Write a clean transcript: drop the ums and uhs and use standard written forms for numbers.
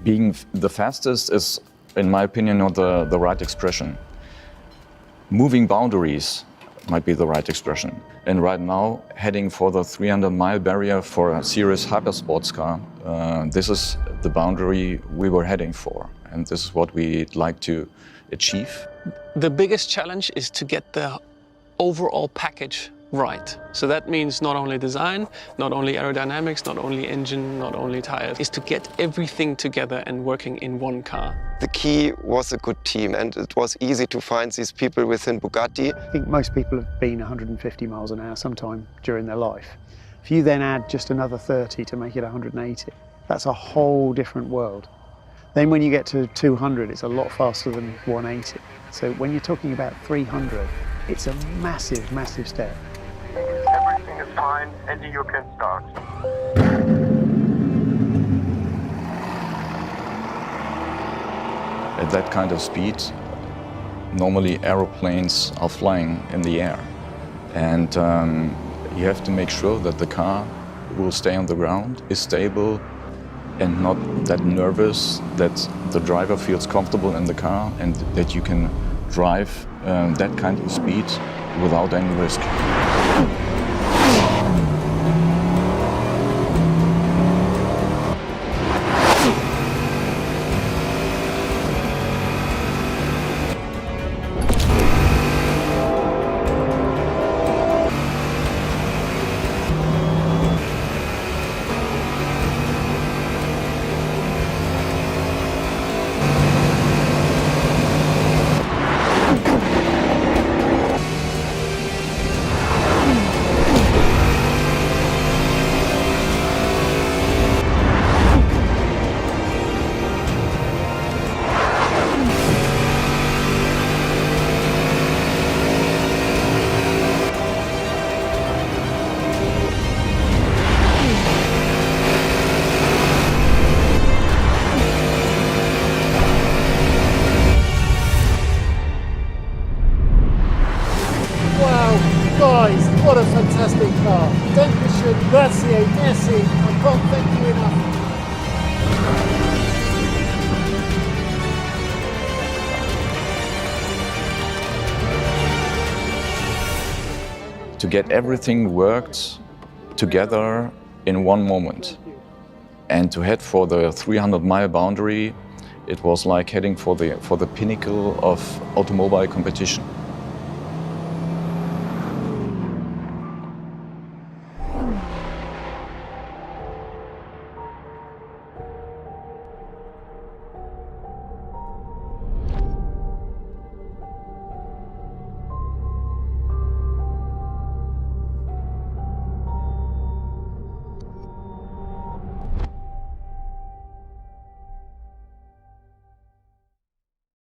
Being the fastest is, in my opinion, not the right expression. Moving boundaries might be the right expression. And right now, heading for the 300-mile barrier for a serious hypersports car, this is the boundary we were heading for. And this is what we'd like to achieve. The biggest challenge is to get the overall package right. So that means not only design, not only aerodynamics, not only engine, not only tires, is to get everything together and working in one car. The key was a good team, and it was easy to find these people within Bugatti. I think most people have been 150 miles an hour sometime during their life. If you then add just another 30 to make it 180, that's a whole different world. Then when you get to 200, it's a lot faster than 180. So when you're talking about 300, it's a massive, massive step. Everything is fine, and you can start. At that kind of speed, normally aeroplanes are flying in the air. And you have to make sure that the car will stay on the ground, is stable, and not that nervous, that the driver feels comfortable in the car and that you can drive that kind of speed without any risk. Guys, what a fantastic car. Dankeschön, grazie, merci. I can't thank you enough. To get everything worked together in one moment. And to head for the 300-mile boundary, it was like heading for the pinnacle of automobile competition.